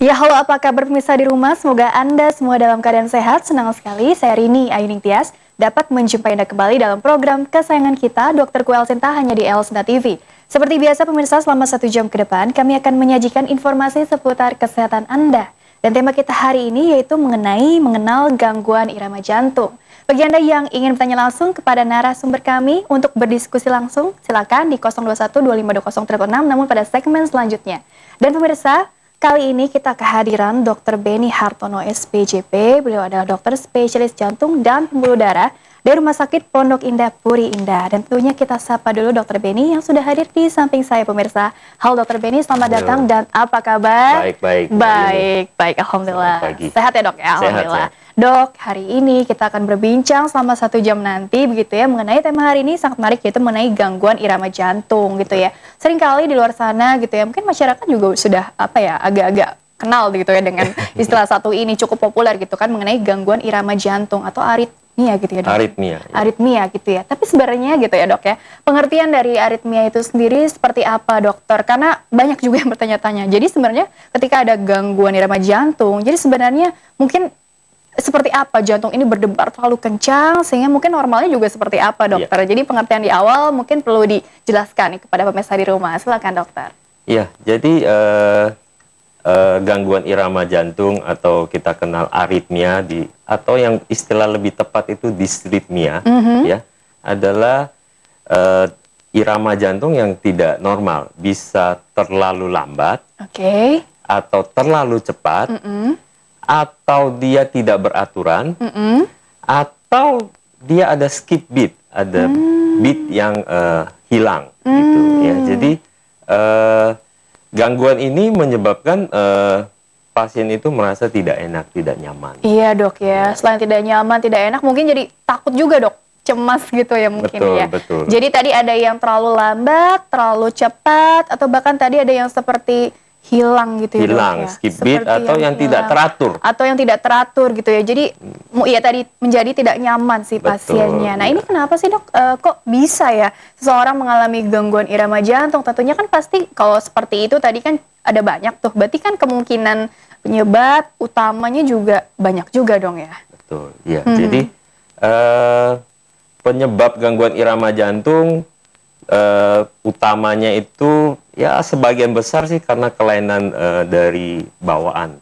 Ya, halo, apa kabar pemirsa di rumah? Semoga Anda semua dalam keadaan sehat. Senang sekali saya Rini Ayuning Tias dapat menjumpai Anda kembali dalam program kesayangan kita, Dokter Kuel Sinta, hanya di El Sinta TV. Seperti biasa pemirsa, selama 1 jam ke depan kami akan menyajikan informasi seputar kesehatan Anda. Dan tema kita hari ini yaitu mengenal gangguan irama jantung. Bagi Anda yang ingin bertanya langsung kepada narasumber kami untuk berdiskusi langsung, silakan di 021 2520 namun pada segmen selanjutnya. Dan pemirsa, kali ini kita kehadiran Dr. Beni Hartono SPJP. Beliau adalah dokter spesialis jantung dan pembuluh darah dari Rumah Sakit Pondok Indah Puri Indah. Dan tentunya kita sapa dulu Dr. Beni yang sudah hadir di samping saya pemirsa. Halo Dr. Beni, selamat datang dan apa kabar? Baik, alhamdulillah. Sehat ya dok ya, alhamdulillah. Sehat. Dok, hari ini kita akan berbincang selama 1 jam nanti begitu ya mengenai tema hari ini sangat menarik yaitu mengenai gangguan irama jantung gitu ya. Seringkali di luar sana gitu ya mungkin masyarakat juga sudah agak-agak kenal gitu ya dengan istilah satu ini cukup populer gitu kan mengenai gangguan irama jantung atau aritmia gitu ya dok. Aritmia gitu ya. Tapi sebenarnya gitu ya dok ya, pengertian dari aritmia itu sendiri seperti apa dokter? Karena banyak juga yang bertanya-tanya. Jadi sebenarnya ketika ada gangguan irama jantung, jadi sebenarnya mungkin seperti apa jantung ini berdebar terlalu kencang sehingga mungkin normalnya juga seperti apa dokter? Iya. Jadi pengertian di awal mungkin perlu dijelaskan nih kepada pemirsa di rumah. Silakan dokter. Iya, jadi gangguan irama jantung atau kita kenal aritmia atau yang istilah lebih tepat itu disritmia ya adalah irama jantung yang tidak normal, bisa terlalu lambat, atau terlalu cepat. Atau dia tidak beraturan, atau dia ada skip beat, ada beat yang hilang, gitu ya. Jadi gangguan ini menyebabkan pasien itu merasa tidak enak, tidak nyaman. Iya dok ya, selain tidak nyaman, tidak enak, mungkin jadi takut juga dok, cemas gitu ya mungkin. Betul. Jadi tadi ada yang terlalu lambat, terlalu cepat, atau bahkan tadi ada yang seperti hilang gitu ya dok ya? Skip beat atau yang tidak teratur. Atau yang tidak teratur gitu ya. Jadi ya tadi menjadi tidak nyaman si pasiennya. Nah ini kenapa sih dok? Kok bisa ya seseorang mengalami gangguan irama jantung? Tentunya kan pasti kalau seperti itu tadi kan ada banyak tuh. Berarti kan kemungkinan penyebab utamanya juga banyak juga dong ya? Betul, ya. Jadi penyebab gangguan irama jantung utamanya itu ya sebagian besar sih karena kelainan dari bawaan.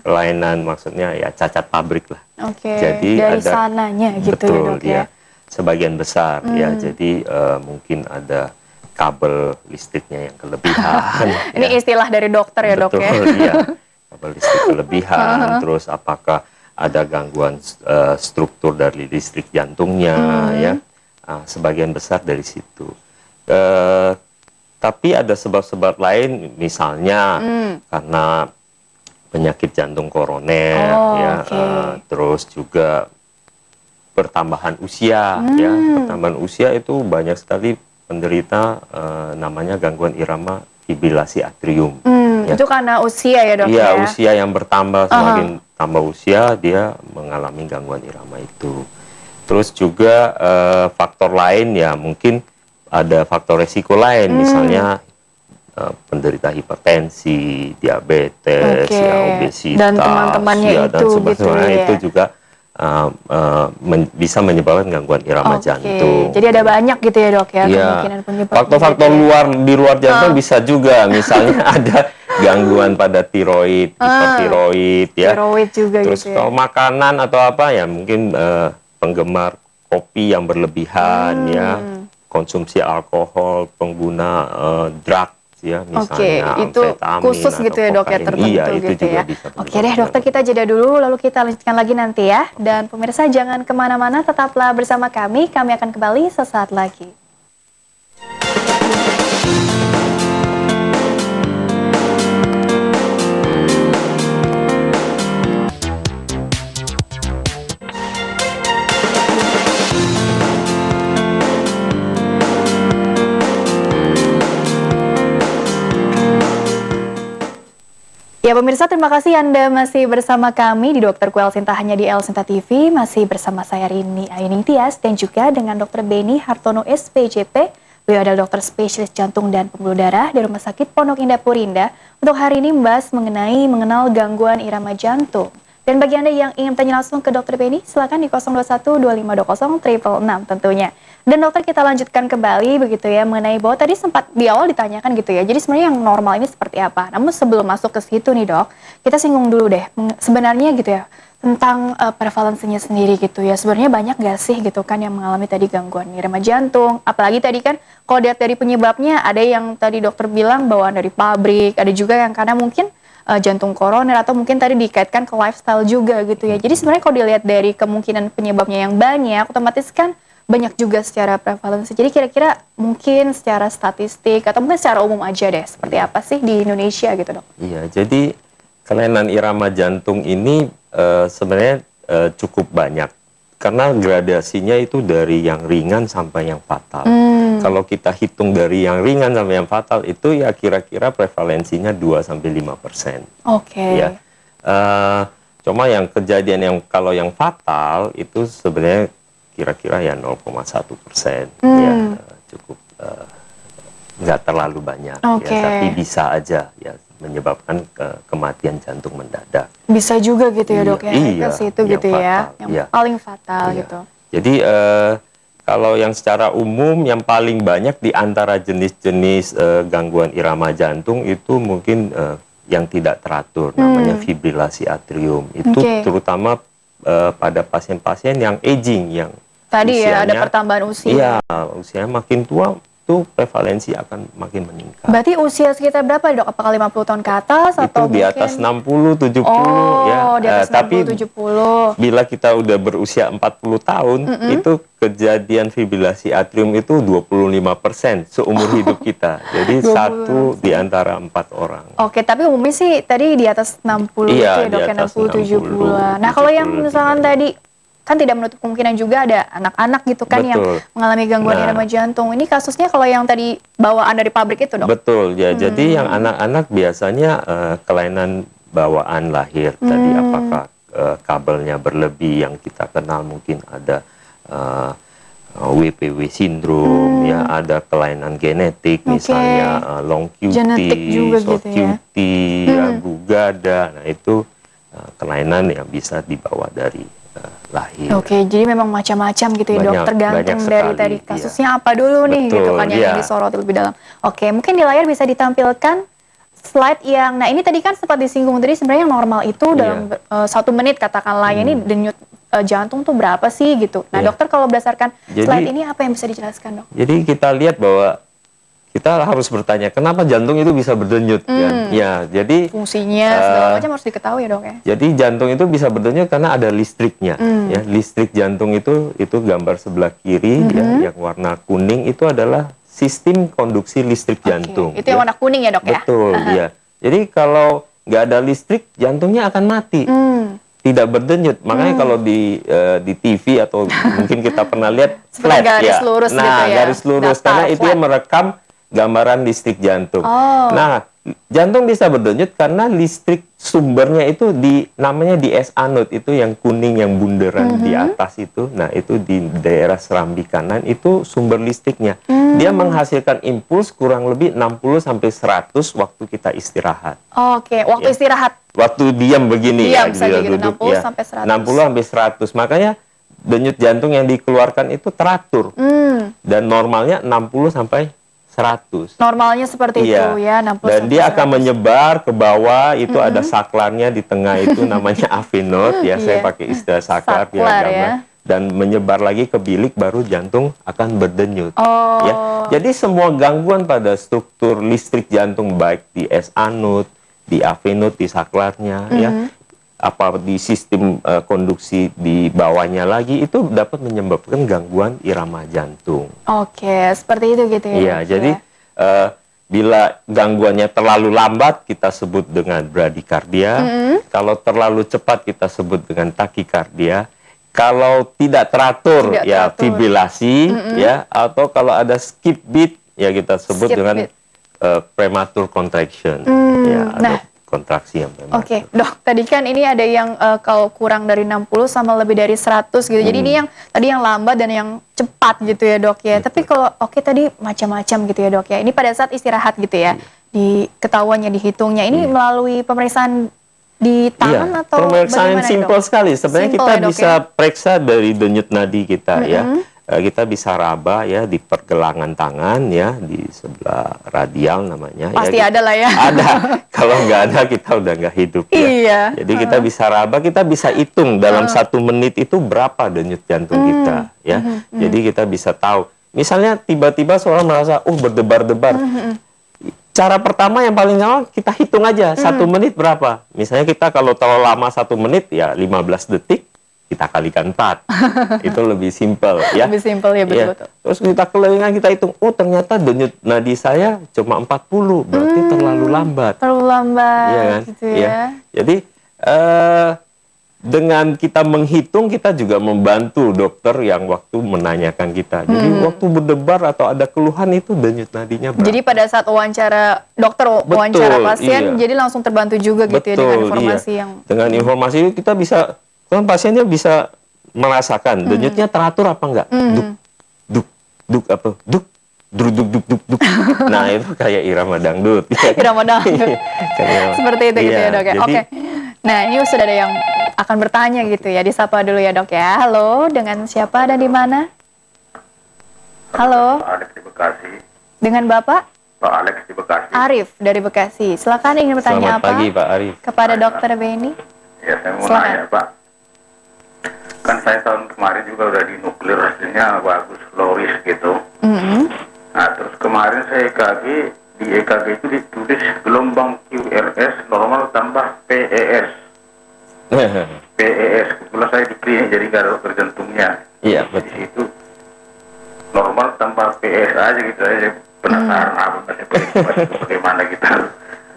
Kelainan maksudnya ya cacat pabrik lah. Jadi dari ada sananya gitu betul, ya dok ya. Sebagian besar ya. Jadi mungkin ada kabel listriknya yang kelebihan. Ini istilah dari dokter ya dok ya. Betul, ya. Kabel listrik kelebihan, terus apakah ada gangguan struktur dari listrik jantungnya ya. Sebagian besar dari situ. Tapi ada sebab-sebab lain, misalnya karena penyakit jantung koroner, terus juga pertambahan usia, ya. Pertambahan usia itu banyak sekali penderita namanya gangguan irama fibrilasi atrium. Ya. Itu karena usia ya dok? Iya, usia yang bertambah, semakin tambah usia dia mengalami gangguan irama itu. Terus juga faktor lain ya mungkin ada faktor resiko lain, misalnya penderita hipertensi, diabetes, obesitas, dan teman-temannya ya, dan sebagainya gitu, itu juga bisa menyebabkan gangguan irama jantung. Jadi ada banyak gitu ya dok ya kemungkinan penyebab. Faktor-faktor di luar jantung bisa juga, misalnya ada gangguan pada tiroid, hipertiroid, ya. Tiroid juga. Terus gitu ya. kalau makanan atau apa ya mungkin penggemar kopi yang berlebihan, ya. Konsumsi alkohol, pengguna drugs ya, misalnya itu khusus gitu ya dok ya, tertentu gitu ya. Oke deh dokter, kita jeda dulu lalu kita lanjutkan lagi nanti ya. Dan pemirsa jangan kemana-mana, tetaplah bersama kami akan kembali sesaat lagi. Ya pemirsa, terima kasih Anda masih bersama kami di Dokter Kuel Sinta hanya di El Sinta TV. Masih bersama saya Rini Ayuning Tias dan juga dengan Dr. Beni Hartono SPJP. Beliau adalah dokter spesialis jantung dan pembuluh darah dari Rumah Sakit Pondok Indah Purinda. Untuk hari ini membahas mengenal gangguan irama jantung. Dan bagi Anda yang ingin tanya langsung ke Dokter Beni, silakan di 021 2520 666 tentunya. Dan dokter, kita lanjutkan kembali begitu ya mengenai bahwa tadi sempat di awal ditanyakan gitu ya. Jadi sebenarnya yang normal ini seperti apa? Namun sebelum masuk ke situ nih dok, kita singgung dulu deh sebenarnya gitu ya tentang prevalensinya sendiri gitu ya. Sebenarnya banyak gak sih gitu kan yang mengalami tadi gangguan irama jantung? Apalagi tadi kan kalau dilihat dari penyebabnya ada yang tadi dokter bilang bawaan dari pabrik, ada juga yang karena mungkin jantung koroner atau mungkin tadi dikaitkan ke lifestyle juga gitu ya. Jadi sebenarnya kalau dilihat dari kemungkinan penyebabnya yang banyak, otomatis kan banyak juga secara prevalensi. Jadi kira-kira mungkin secara statistik atau mungkin secara umum aja deh, seperti apa sih di Indonesia gitu dok? Iya, jadi kelainan irama jantung ini sebenarnya cukup banyak. Karena gradasinya itu dari yang ringan sampai yang fatal. Kalau kita hitung dari yang ringan sampai yang fatal itu ya kira-kira prevalensinya 2-5%. Oke. Ya. Cuma yang kejadian yang kalau yang fatal itu sebenarnya kira-kira ya 0,1%. Ya, cukup nggak terlalu banyak. Oke. Ya, tapi bisa aja ya menyebabkan kematian jantung mendadak. Bisa juga gitu ya dok ya, Iya, ke situ gitu fatal, ya, yang iya. paling fatal Iya. gitu. Jadi kalau yang secara umum yang paling banyak di antara jenis-jenis gangguan irama jantung itu mungkin yang tidak teratur, namanya fibrilasi atrium. Itu terutama pada pasien-pasien yang aging, yang Tadi ya ada usianya, pertambahan usia. Iya, usianya makin tua, itu prevalensi akan makin meningkat. Berarti usia sekitar berapa dok? Apakah 50 tahun ke atas atau Itu di mungkin atas 60, 70 ya. di atas 60, Tapi 70. bila kita udah berusia 40 tahun, itu kejadian fibrilasi atrium itu 25% seumur hidup kita. Jadi 25%. satu di antara 4 orang. Oke, tapi umumnya sih tadi di atas 60 Iya, gitu ya dok, di ya, atas 60, 70. 60, Nah kalau yang 70 misalkan lebih tadi, kan tidak menutup kemungkinan juga ada anak-anak gitu kan yang Betul. mengalami gangguan Nah. irama jantung. Ini kasusnya kalau yang tadi bawaan dari pabrik itu dok? Betul, ya. Jadi yang anak-anak biasanya kelainan bawaan lahir. Tadi apakah kabelnya berlebih yang kita kenal mungkin ada WPW sindrom, ya, ada kelainan genetik, misalnya long QT, Genetik juga short gitu ya. QT, ya, gugada. Nah itu kelainan yang bisa dibawa dari lahir. Oke, jadi memang macam-macam gitu ya dok, Banyak tergantung sekali, dari tadi iya. kasusnya apa dulu nih gitu Betul, kan yang iya. disoroti lebih dalam. Oke, mungkin di layar bisa ditampilkan slide yang, nah ini tadi kan sempat disinggung tadi sebenarnya yang normal itu dalam 1 menit katakanlah, ya ini denyut jantung tuh berapa sih gitu. Nah Iya. dokter kalau berdasarkan Jadi- slide ini apa yang bisa dijelaskan dok? Jadi kita lihat bahwa kita harus bertanya kenapa jantung itu bisa berdenyut kan? Ya, jadi Fungsinya segala macam harus diketahui ya dok ya. Jadi jantung itu bisa berdenyut karena ada listriknya. Ya, listrik jantung itu gambar sebelah kiri ya, yang warna kuning itu adalah sistem konduksi listrik jantung. Oke, itu yang warna kuning ya dok ya? Betul, ya. Jadi kalau nggak ada listrik, jantungnya akan mati. Tidak berdenyut. Makanya kalau di TV atau mungkin kita pernah lihat Seperti garis ya. lurus Nah, gitu ya. garis lurus Datar, karena itu flat. yang merekam gambaran listrik jantung. Oh. Nah, jantung bisa berdenyut karena listrik sumbernya itu namanya di S anode, itu yang kuning yang bunderan di atas itu. Nah, itu di daerah serambi kanan itu sumber listriknya. Dia menghasilkan impuls kurang lebih 60 sampai 100 waktu kita istirahat. Oke, waktu Ya. istirahat. Waktu diam begini Diam ya, saja dia gitu, duduk 60 ya. sampai 100. 60 sampai 100. Makanya denyut jantung yang dikeluarkan itu teratur. Dan normalnya 60 sampai 100. Normalnya seperti itu ya, 60 Dan sampai dia akan 100. menyebar ke bawah, itu ada saklarnya di tengah itu namanya avenot ya, saya Iya. pakai istilah saklar biar Saklar gambar. ya. Dan menyebar lagi ke bilik baru jantung akan berdenyut. Oh. Ya. Jadi semua gangguan pada struktur listrik jantung baik di S anode, di avenot, di saklarnya ya, apa di sistem konduksi di bawahnya lagi itu dapat menyebabkan gangguan irama jantung. Oke, seperti itu gitu ya. Iya, dok, jadi ya. bila gangguannya terlalu lambat kita sebut dengan bradikardia, kalau terlalu cepat kita sebut dengan takikardia, kalau tidak teratur Tidak ya teratur. fibrilasi ya, atau kalau ada skip beat ya kita sebut Skip dengan beat. premature contraction ya, Nah, atau kontraksi yang prematur. Oke, Dok, tadi kan ini ada yang kalau kurang dari 60 sama lebih dari 100 gitu. Jadi ini yang tadi yang lambat dan yang cepat gitu ya, Dok ya. Tapi kalau tadi macam-macam gitu ya, Dok ya. Ini pada saat istirahat gitu ya. Di ketahuannya, dihitungnya. Ini melalui pemeriksaan di tangan atau pemeriksaan bagaimana, simpel Dok? sekali. Sebenarnya Simple kita ya, Dok, bisa ya? periksa dari denyut nadi kita ya. Kita bisa raba ya di pergelangan tangan ya, di sebelah radial namanya. Pasti ya, ada lah ya. Ada. Kalau nggak ada kita udah nggak hidup ya. Iya. Jadi kita bisa raba, kita bisa hitung dalam 1 menit itu berapa denyut jantung kita ya. Jadi kita bisa tahu. Misalnya tiba-tiba seorang merasa berdebar-debar. Cara pertama yang paling gampang kita hitung aja 1 menit berapa. Misalnya kita kalau terlalu lama 1 menit ya 15 detik. Kita kalikan 4. Itu lebih simpel ya. Lebih simpel ya, betul-betul. Terus kita kelingan, kita hitung, ternyata denyut nadi saya cuma 40, berarti terlalu lambat. Terlalu lambat Iya kan? gitu ya. Jadi dengan kita menghitung, kita juga membantu dokter yang waktu menanyakan kita. Jadi waktu berdebar atau ada keluhan itu denyut nadinya berapa. Jadi pada saat wawancara dokter wawancara pasien, jadi langsung terbantu juga gitu ya dengan informasi yang dengan informasi itu kita bisa, kan pasiennya bisa merasakan denyutnya teratur apa enggak. Duk apa? Duk duk. Nah, itu kayak irama dangdut. irama dangdut. Seperti itu gitu ya, Dok ya. Oke. Nah, ini sudah ada yang akan bertanya gitu ya. Disapa dulu ya, Dok ya. Halo, dengan siapa dan di mana? Halo. Pak Alex di Bekasi. Dengan Bapak? Pak Alex di Bekasi. Arif dari Bekasi. Silakan ingin bertanya Selamat pagi, Pak Arif. kepada Dokter Beni. Ya, saya mau Silakan. nanya, Pak. Kan saya tahun kemarin juga udah di nuklir, hasilnya bagus, loris gitu. Nah, terus kemarin saya EKG, di EKG itu ditulis gelombang QRS normal tambah PES. PES, kebetulan saya di klinik jadi nggak ada dokter jantungnya. Iya, Di betul. situ normal tambah PES aja gitu, saya penasaran apa bagaimana gitu.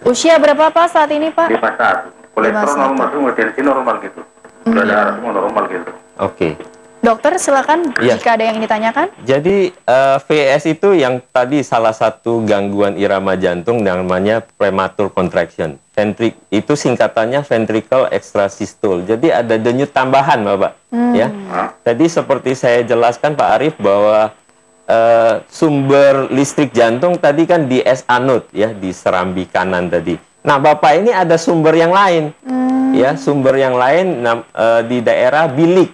Usia berapa Pak saat ini, Pak? 51. Kolesterol 51. normal semua, tensi normal gitu. Gula darah semua normal gitu. Oke. Dokter silakan Iya. jika ada yang ditanyakan. Jadi VS itu yang tadi salah satu gangguan irama jantung namanya premature contraction. Itu singkatannya ventricle extrasystole. Jadi ada denyut tambahan, Bapak. Ya. Tadi seperti saya jelaskan Pak Arif bahwa sumber listrik jantung tadi kan di S anode ya, di serambi kanan tadi. Nah, Bapak ini ada sumber yang lain. Ya, sumber yang lain di daerah bilik.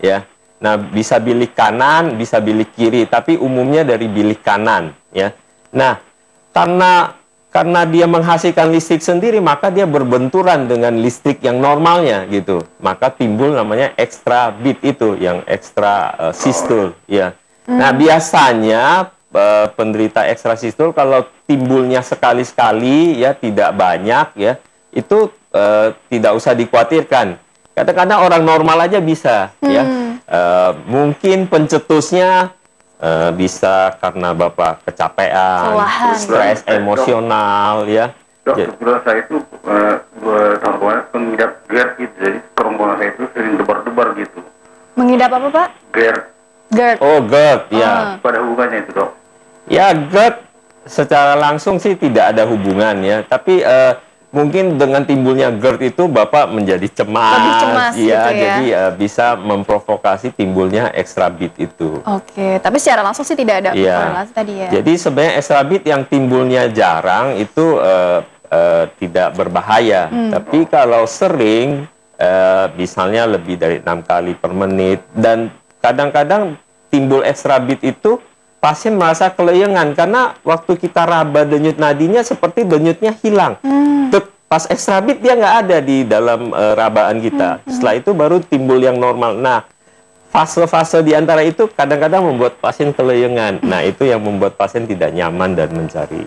Ya. Nah, bisa bilik kanan, bisa bilik kiri, tapi umumnya dari bilik kanan, ya. Nah, karena dia menghasilkan listrik sendiri, maka dia berbenturan dengan listrik yang normalnya gitu. Maka timbul namanya extra beat itu, yang extra systole, ya. Nah, biasanya penderita extra systole kalau timbulnya sekali-sekali ya, tidak banyak ya, itu tidak usah dikhawatirkan. Kadang-kadang orang normal aja bisa, ya. Mungkin pencetusnya bisa karena Bapak kecapean, Kelelahan. stres emosional, ya. Dok, kebetulan saya itu 2 tahun kemarin pengidap GERD gitu, jadi kerongkongan saya itu sering debar-debar gitu. Mengidap apa, Pak? GERD, GERD. Oh, GERD, ya. pada hubungannya itu, Dok. Ya, GERD secara langsung sih tidak ada hubungan, ya. Tapi mungkin dengan timbulnya GERD itu Bapak menjadi cemas, Lebih cemas gitu ya. Jadi bisa memprovokasi timbulnya extra beat itu. Oke, tapi secara langsung sih tidak ada Iya. korelasi tadi ya. Jadi sebenarnya extra beat yang timbulnya jarang itu tidak berbahaya. Tapi kalau sering, misalnya lebih dari 6 kali per menit, dan kadang-kadang timbul extra beat itu pasien merasa keleyengan karena waktu kita raba denyut nadinya seperti denyutnya hilang. Pas extra beat dia nggak ada di dalam rabaan kita. Setelah itu baru timbul yang normal. Nah, fase-fase di antara itu kadang-kadang membuat pasien keleyengan. Nah, itu yang membuat pasien tidak nyaman dan mencari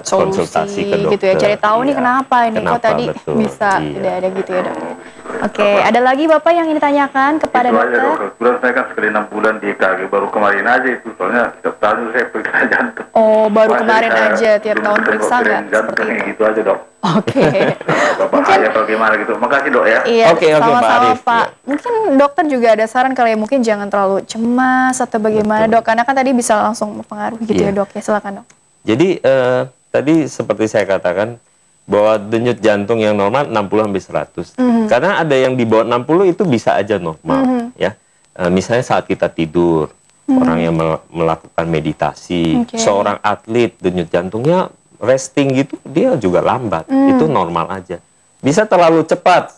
konsultasi ke dokter. gitu ya. Cari tahu nih Iya. kenapa ini kok tadi betul. bisa Iya. tidak ada gitu ya, Dok. Oke, ada lagi Bapak yang ingin ditanyakan kepada Itu aja, dokter? Dok. Kebetulan saya kan sekali 6 bulan di EKG, baru kemarin aja itu, soalnya setiap tahun saya periksa jantung. Oh, baru Makanya kemarin saya aja tiap belum tahun ketemu periksa dokter nggak? yang jantung, Seperti kayak itu. gitu aja, Dok. Oke. Bahaya atau gimana gitu. Makasih, Dok ya. Iya, Oke, Pak sama-sama Arif. Pak. Iya. Mungkin dokter juga ada saran kali ya, mungkin jangan terlalu cemas atau bagaimana, Dok? Karena kan tadi bisa langsung mempengaruhi gitu Iya. ya, Dok. Ya, silakan, Dok. Jadi tadi seperti saya katakan, bahwa denyut jantung yang normal 60 sampai 100. Karena ada yang di bawah 60 itu bisa aja normal, ya. Misalnya saat kita tidur, orang yang melakukan meditasi, seorang atlet denyut jantungnya resting gitu, dia juga lambat. Itu normal aja. Bisa terlalu cepat.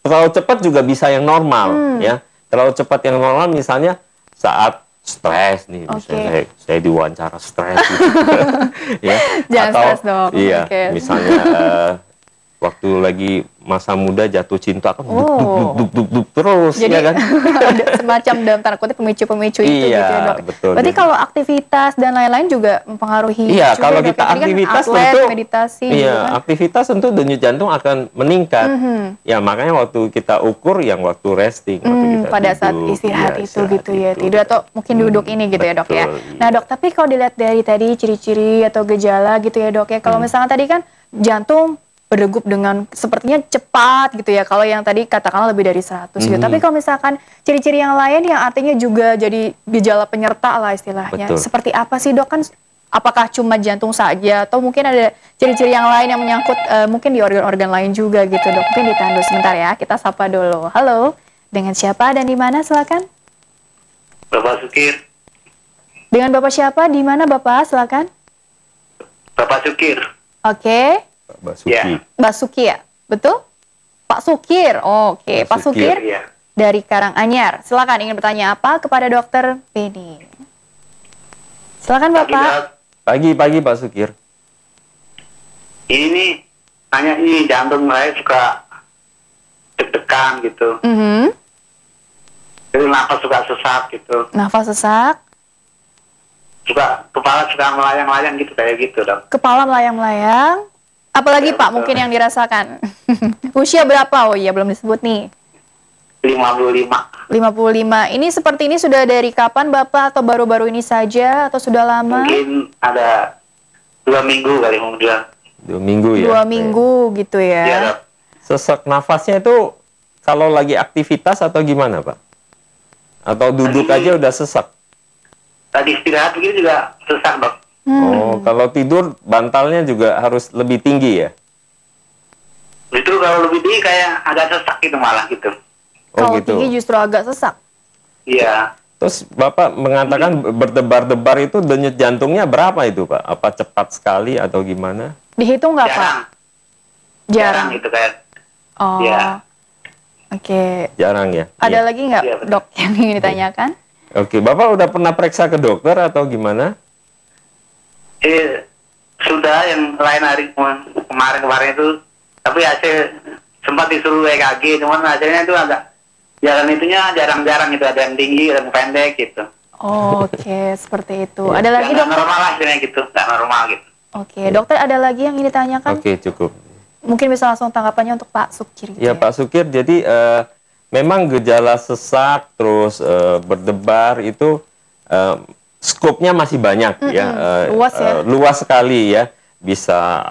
Terlalu cepat juga bisa yang normal, ya. Terlalu cepat yang normal misalnya saat stres nih, misalnya saya diwawancara stres gitu. Ya. Jangan atau stres dong. Iya, misalnya waktu lagi masa muda jatuh cinta kan duk terus. Jadi, ya kan. ada semacam dalam tanda kutip pemicu-pemicu itu Iya, gitu ya, Dok. betul. Berarti kalau aktivitas dan lain-lain juga mempengaruhi. Iya, juga, kalau Dok. kita Tadi kan aktivitas atlet, tentu meditasi iya, gitu kan. aktivitas tentu denyut jantung akan meningkat. Ya, makanya waktu kita ukur yang waktu resting, waktu kita Pada saat duduk, istirahat iya, itu gitu ya, itu. tidur atau mungkin duduk ini gitu ya, Dok ya. Betul, iya. Nah, Dok, tapi kalau dilihat dari tadi ciri-ciri atau gejala gitu ya, Dok ya. Kalau misalnya tadi kan jantung berdegup dengan sepertinya cepat gitu ya. Kalau yang tadi katakanlah lebih dari 100 gitu. Tapi kalau misalkan ciri-ciri yang lain yang artinya juga jadi gejala penyerta lah istilahnya. Betul. Seperti apa sih, Dok? Kan apakah cuma jantung saja atau mungkin ada ciri-ciri yang lain yang menyangkut mungkin di organ-organ lain juga gitu, Dok? Mungkin ditahan dulu sebentar ya. Kita sapa dulu. Halo, dengan siapa dan di mana silakan? Bapak Sukir. Dengan Bapak siapa? Di mana Bapak? Silakan. Bapak Sukir. Oke. Mbak Suki. Ya. Mbak Suki ya? Betul? Pak Sukir. Oke, Pak Sukir Iya. dari Karanganyar. Silakan ingin bertanya apa kepada Dokter Beni? Silakan Bapak. Pagi Pak Sukir. Ini nih, tanya ini jantung saya suka deg-degan gitu. Itu nafas suka sesak gitu. Nafas sesak, Suka kepala suka melayang-layang gitu kayak gitu, Dok. kepala melayang-layang. Apalagi Ya, Pak betul. mungkin yang dirasakan? Usia berapa? Oh iya, belum disebut nih. 55. 55. Ini seperti ini sudah dari kapan Bapak atau baru-baru ini saja atau sudah lama? Mungkin ada 2 minggu kali kemudian. 2 minggu ya. 2 minggu gitu Iya, ya. Dok. Sesak nafasnya itu kalau lagi aktivitas atau gimana, Pak? Atau duduk aja udah sesak? Tadi istirahat begitu juga sesak, Dok. Oh, kalau tidur bantalnya juga harus lebih tinggi ya? Itu kalau lebih tinggi kayak agak sesak gitu malah gitu. Oh Kalau gitu. tinggi justru agak sesak. Iya. Terus Bapak mengatakan berdebar-debar itu denyut jantungnya berapa itu, Pak? Apa cepat sekali atau gimana? Dihitung nggak Pak? Jarang. Jarang. Gitu kayak. Oh. Iya. Oke. Jarang ya? Ada Iya. lagi nggak, Iya, betul. Dok, yang ingin ditanyakan? Oke, Bapak udah pernah periksa ke dokter atau gimana? Sudah yang lain hari kemarin itu, tapi hasil sempat disuruh EKG, cuman hasilnya itu agak jalan itunya jarang-jarang gitu, ada yang tinggi, ada yang pendek gitu. Oh, oke, seperti itu. Ada lagi, Nggak Dokter? normal lah hasilnya gitu, nggak normal gitu. Oke, Dokter ada lagi yang ingin ditanyakan? Oke, cukup. Mungkin bisa langsung tanggapannya untuk Pak Sukir. Gitu Ya Pak Sukir, jadi memang gejala sesak terus berdebar itu skopnya masih banyak ya, Luas ya. luas sekali ya. Bisa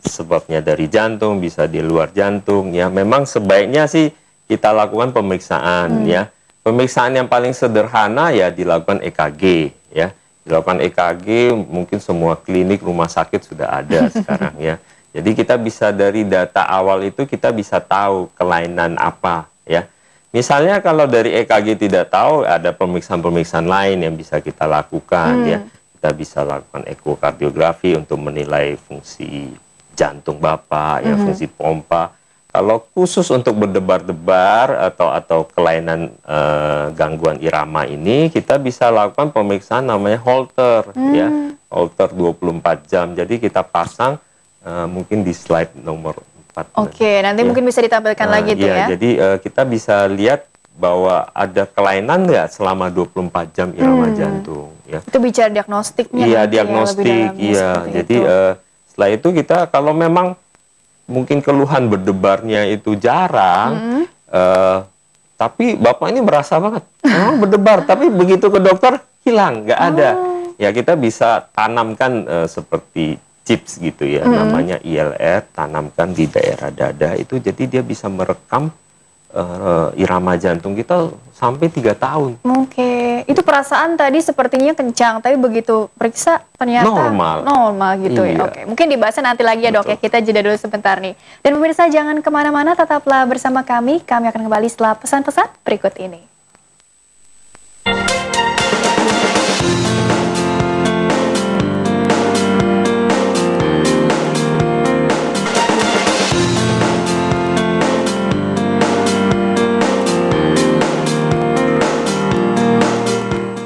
sebabnya dari jantung, bisa di luar jantung ya. Memang sebaiknya sih kita lakukan pemeriksaan ya. Pemeriksaan yang paling sederhana ya dilakukan EKG ya. Dilakukan EKG mungkin semua klinik rumah sakit sudah ada sekarang ya. Jadi kita bisa dari data awal itu kita bisa tahu kelainan apa ya. Misalnya kalau dari EKG tidak tahu, ada pemeriksaan-pemeriksaan lain yang bisa kita lakukan ya. Kita bisa lakukan ekokardiografi untuk menilai fungsi jantung Bapak ya, fungsi pompa. Kalau khusus untuk berdebar-debar atau kelainan gangguan irama ini, kita bisa lakukan pemeriksaan namanya Holter ya. Holter 24 jam. Jadi kita pasang mungkin di slide nomor 4. Oke, nanti Ya. mungkin bisa ditampilkan lagi tuh ya. Jadi kita bisa lihat bahwa ada kelainan nggak selama 24 jam irama jantung ya. Itu bicara diagnostiknya. Iya, nanti ya, diagnostik, lebih dalamnya iya. seperti Jadi itu. setelah itu kita kalau memang mungkin keluhan berdebarnya itu jarang, tapi Bapak ini berasa banget, memang berdebar, tapi begitu ke dokter hilang, nggak ada. Ya kita bisa tanamkan seperti chips gitu ya, namanya ILR, tanamkan di daerah dada itu, jadi dia bisa merekam irama jantung kita sampai 3 tahun. Oke, itu perasaan tadi sepertinya kencang, tapi begitu periksa ternyata normal gitu ya. Iya. Oke, mungkin dibahasnya nanti lagi ya dok ya. Kita jeda dulu sebentar nih. Dan pemirsa jangan kemana-mana, tetaplah bersama kami. Kami akan kembali setelah pesan-pesan berikut ini.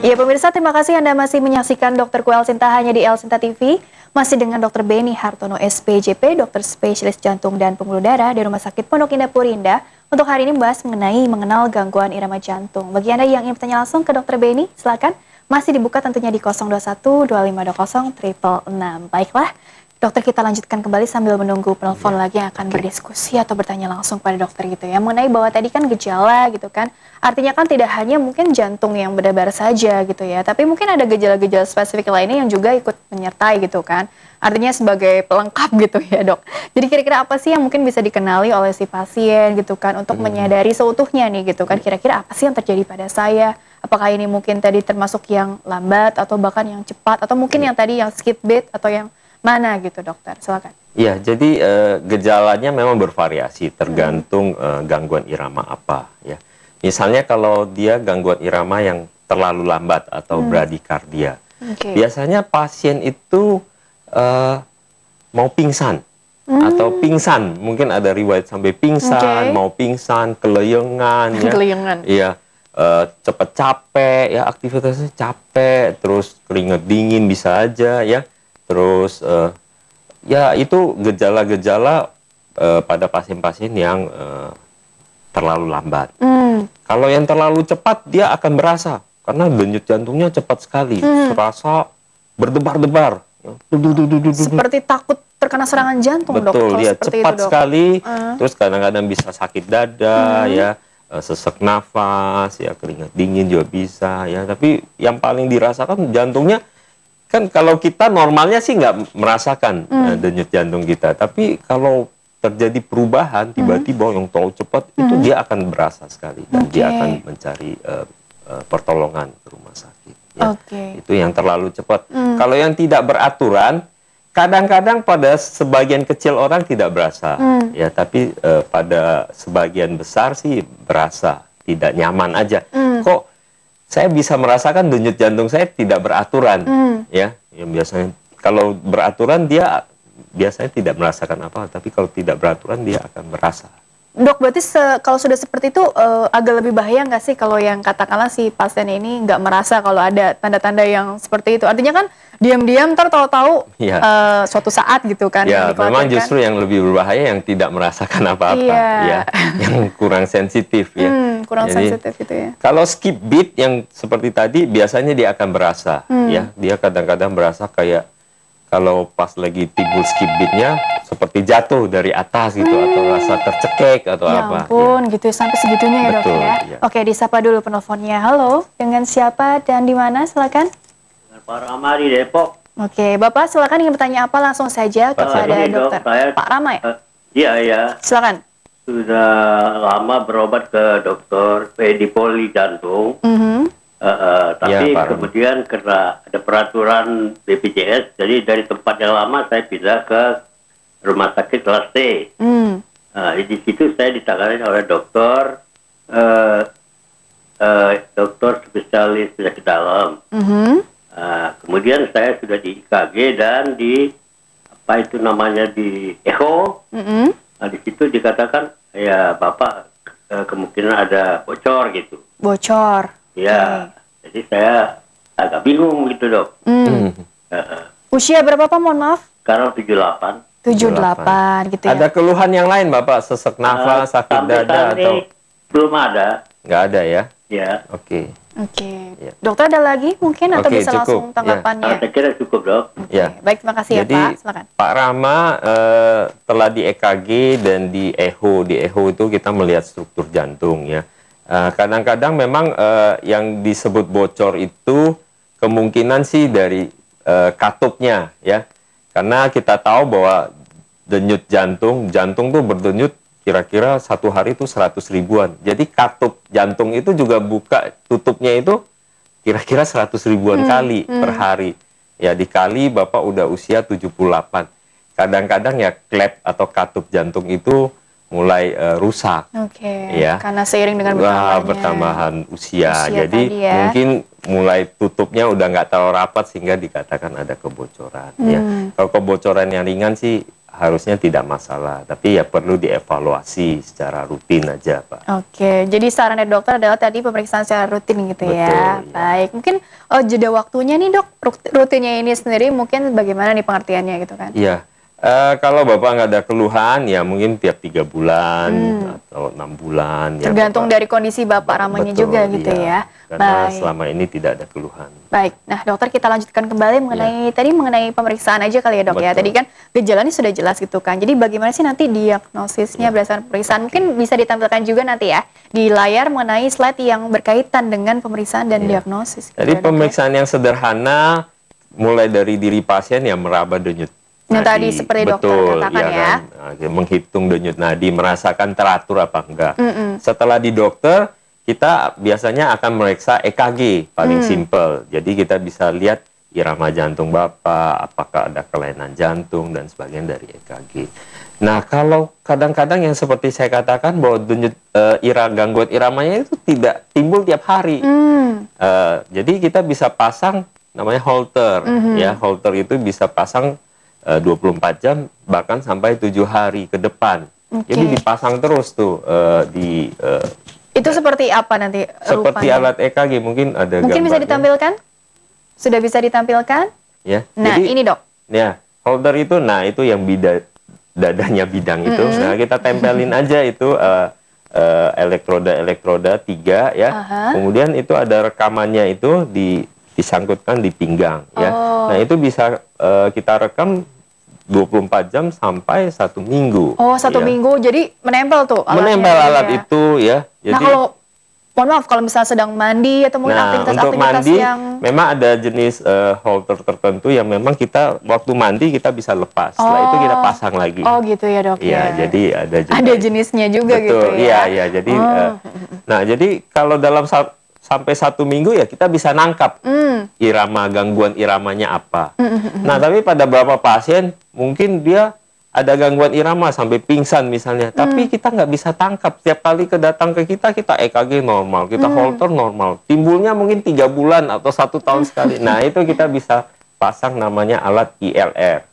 Ya pemirsa, terima kasih Anda masih menyaksikan Dr. Ku Elsinta hanya di Elsinta TV. Masih dengan Dr. Beni Hartono SPJP, dokter spesialis jantung dan pembuluh darah dari Rumah Sakit Pondok Indah Purinda. Untuk hari ini membahas mengenal gangguan irama jantung. Bagi Anda yang ingin bertanya langsung ke Dr. Beni, silakan. Masih dibuka tentunya di 021 2520 666. Baiklah, dokter, kita lanjutkan kembali sambil menunggu penelpon lagi yang akan berdiskusi atau bertanya langsung pada dokter gitu ya. Mengenai bahwa tadi kan gejala gitu kan, artinya kan tidak hanya mungkin jantung yang berdebar saja gitu ya, tapi mungkin ada gejala-gejala spesifik lainnya yang juga ikut menyertai gitu kan. Artinya sebagai pelengkap gitu ya dok. Jadi kira-kira apa sih yang mungkin bisa dikenali oleh si pasien gitu kan untuk menyadari seutuhnya nih gitu kan, kira-kira apa sih yang terjadi pada saya? Apakah ini mungkin tadi termasuk yang lambat atau bahkan yang cepat, atau mungkin yang tadi yang skip beat atau yang mana gitu dokter, silakan. Iya, jadi gejalanya memang bervariasi tergantung gangguan irama apa ya. Misalnya kalau dia gangguan irama yang terlalu lambat atau bradikardia, biasanya pasien itu mau pingsan atau pingsan, mungkin ada riwayat sampai pingsan, mau pingsan, keleyengan, ya. Keleyengan. Iya, cepat capek, ya aktivitasnya capek, terus keringat dingin bisa aja, ya. Terus ya itu gejala-gejala pada pasien-pasien yang terlalu lambat. Kalau yang terlalu cepat dia akan berasa karena denyut jantungnya cepat sekali, terasa berdebar-debar. Seperti takut terkena serangan jantung dok. Betul, ya cepat itu, sekali. Terus kadang-kadang bisa sakit dada, ya sesak nafas, ya keringat dingin juga bisa, ya. Tapi yang paling dirasakan jantungnya. Kan kalau kita normalnya sih nggak merasakan denyut jantung kita, tapi kalau terjadi perubahan tiba-tiba yang terlalu cepat itu dia akan berasa sekali dan dia akan mencari pertolongan ke rumah sakit. Ya. Itu yang terlalu cepat. Kalau yang tidak beraturan, kadang-kadang pada sebagian kecil orang tidak berasa, ya, tapi pada sebagian besar sih berasa tidak nyaman aja. Kok saya bisa merasakan denyut jantung saya tidak beraturan, ya. Yang biasanya kalau beraturan dia biasanya tidak merasakan apa, tapi kalau tidak beraturan dia akan merasa. Dok, berarti kalau sudah seperti itu agak lebih bahaya nggak sih kalau yang katakanlah si pasien ini nggak merasa kalau ada tanda-tanda yang seperti itu? Artinya kan diam-diam ntar tahu-tahu suatu saat gitu kan. Ya, memang justru yang lebih berbahaya yang tidak merasakan apa-apa, ya, yang kurang sensitif, ya. Kurang sensitif itu ya. Kalau skip beat yang seperti tadi biasanya dia akan berasa, ya, dia kadang-kadang berasa kayak kalau pas lagi timbul skip beatnya seperti jatuh dari atas gitu atau rasa tercekek atau apa. Ya ampun, gitu sampai segitunya ya dok ya. Ya. Oke, disapa dulu penelponnya. Halo, dengan siapa dan di mana? Silakan. Dengan Pak Rama di Depok. Oke, Bapak silakan ingin bertanya apa langsung saja kepada dokter. Pak Rama ya? Iya. Silakan. Sudah lama berobat ke dokter poli jantung. Tapi kemudian karena ada peraturan BPJS, jadi dari tempat yang lama saya pindah ke rumah sakit kelas C. Di situ saya ditangani oleh dokter spesialis penyakit dalam. Kemudian saya sudah di IKG dan di apa itu namanya di echo. Di situ dikatakan ya Bapak kemungkinan ada bocor gitu. Bocor. Ya, jadi saya agak bingung gitu dok. Usia berapa Pak, mohon maaf? Sekarang 78. 78 gitu ya. Ada keluhan yang lain Bapak, sesak nafas, sakit dada atau? Belum ada. Nggak ada ya? Ya. Oke. Ya. Dokter ada lagi mungkin atau bisa cukup. langsung tanggapannya? Saya kira cukup dok. Ya. Baik, terima kasih Jadi, ya Pak, silakan. Pak Rama telah di EKG dan di echo. Di echo itu kita melihat struktur jantung ya. Kadang-kadang memang yang disebut bocor itu kemungkinan sih dari katupnya ya, karena kita tahu bahwa denyut jantung tuh berdenyut kira-kira satu hari itu 100 ribuan. Jadi katup jantung itu juga buka tutupnya itu kira-kira 100 ribuan kali per hari. Ya dikali Bapak udah usia 78. Kadang-kadang ya klep atau katup jantung itu mulai rusak. Ya. Karena seiring dengan bertambahan usia. Jadi mungkin mulai tutupnya udah nggak terlalu rapat sehingga dikatakan ada kebocoran. Ya. Kalau kebocoran yang ringan sih harusnya tidak masalah, tapi ya perlu dievaluasi secara rutin aja, Pak. Jadi saran dari dokter adalah tadi pemeriksaan secara rutin gitu. Betul, ya. Baik, mungkin jeda waktunya nih dok, rutinnya ini sendiri mungkin bagaimana nih pengertiannya gitu kan? Iya. Kalau Bapak nggak ada keluhan, ya mungkin tiap 3 bulan atau 6 bulan. Tergantung ya, dari kondisi Bapak Ramanya juga gitu ya. Karena selama ini tidak ada keluhan. Baik, nah dokter kita lanjutkan kembali mengenai pemeriksaan aja kali ya dok ya. Tadi kan gejalanya sudah jelas gitu kan. Jadi bagaimana sih nanti diagnosisnya berdasarkan pemeriksaan? Mungkin bisa ditampilkan juga nanti ya di layar mengenai slide yang berkaitan dengan pemeriksaan dan diagnosis. Jadi pemeriksaan yang sederhana mulai dari diri pasien yang meraba denyut. Yang tadi seperti dokter katakan ya. Kan? Menghitung denyut nadi, merasakan teratur apa enggak. Setelah di dokter, kita biasanya akan memeriksa EKG, paling simpel. Jadi kita bisa lihat irama jantung Bapak, apakah ada kelainan jantung, dan sebagian dari EKG. Nah, kalau kadang-kadang yang seperti saya katakan bahwa denyut gangguan iramanya itu tidak timbul tiap hari. Jadi kita bisa pasang namanya Holter. Ya, Holter itu bisa pasang 24 jam bahkan sampai 7 hari ke depan. Jadi dipasang terus tuh itu seperti apa nanti seperti rupanya? Alat EKG mungkin ada mungkin gambarnya. Bisa ditampilkan? Sudah bisa ditampilkan? Ya. Nah, jadi, ini dok. Ya, Holter itu itu yang dadanya bidang itu. Nah, kita tempelin aja itu elektroda 3 ya. Kemudian itu ada rekamannya itu disangkutkan di pinggang ya. Nah, itu bisa kita rekam 24 jam sampai 1 minggu. 1 minggu, jadi menempel tuh alatnya. Menempel alat itu ya. Jadi, nah kalau, mohon maaf, kalau misalnya sedang mandi atau mungkin aktivitas-aktivitas untuk mandi, yang... memang ada jenis holter tertentu yang memang kita, waktu mandi kita bisa lepas. Setelah itu kita pasang lagi. Gitu ya dok ya. Jadi ada juga. Ada jenisnya juga. Betul, gitu ya. Iya, jadi, nah jadi kalau dalam sampai 1 minggu ya kita bisa nangkap gangguan iramanya apa. Nah, tapi pada beberapa pasien mungkin dia ada gangguan irama sampai pingsan misalnya, tapi kita nggak bisa tangkap. Tiap kali datang ke kita EKG normal, kita Holter normal. Timbulnya mungkin 3 bulan atau 1 tahun sekali. Nah, itu kita bisa pasang namanya alat ILR,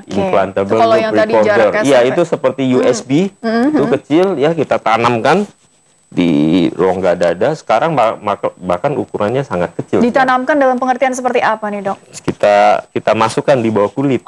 implantable loop recorder. Iya, itu seperti USB, itu kecil ya, kita tanamkan di rongga dada. Sekarang bahkan ukurannya sangat kecil. Ditanamkan dalam pengertian seperti apa nih dok? Kita masukkan di bawah kulit.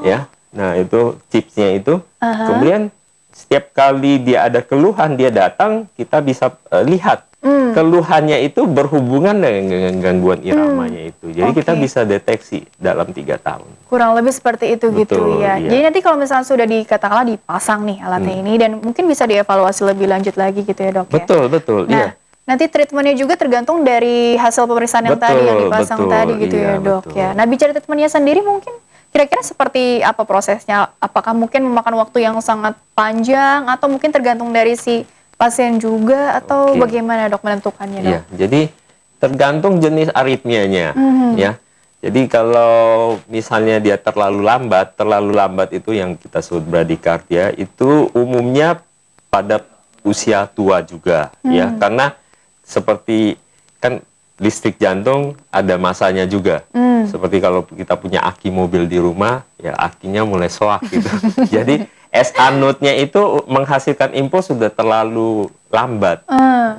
Ya, nah itu chipsnya itu. Kemudian setiap kali dia ada keluhan, dia datang, kita bisa lihat keluhannya itu berhubungan dengan gangguan iramanya itu. Jadi kita bisa deteksi dalam 3 tahun. Kurang lebih seperti itu. Betul, gitu ya. Iya. Jadi nanti kalau misalnya sudah dikatakanlah dipasang nih alatnya ini, dan mungkin bisa dievaluasi lebih lanjut lagi gitu ya dok. Betul. Nah, nanti treatmentnya juga tergantung dari hasil pemeriksaan yang tadi yang dipasang tadi gitu ya dok ya. Nah, bicara treatmentnya sendiri mungkin kira-kira seperti apa prosesnya? Apakah mungkin memakan waktu yang sangat panjang atau mungkin tergantung dari si pasien juga atau bagaimana dok menentukannya dok? Iya, jadi tergantung jenis aritmianya ya. Jadi kalau misalnya dia terlalu lambat itu yang kita sebut bradikardia, itu umumnya pada usia tua juga ya, karena seperti kan listrik jantung ada masanya juga. Seperti kalau kita punya aki mobil di rumah, ya akinya mulai soak gitu. Jadi S-anode-nya itu menghasilkan impuls sudah terlalu lambat,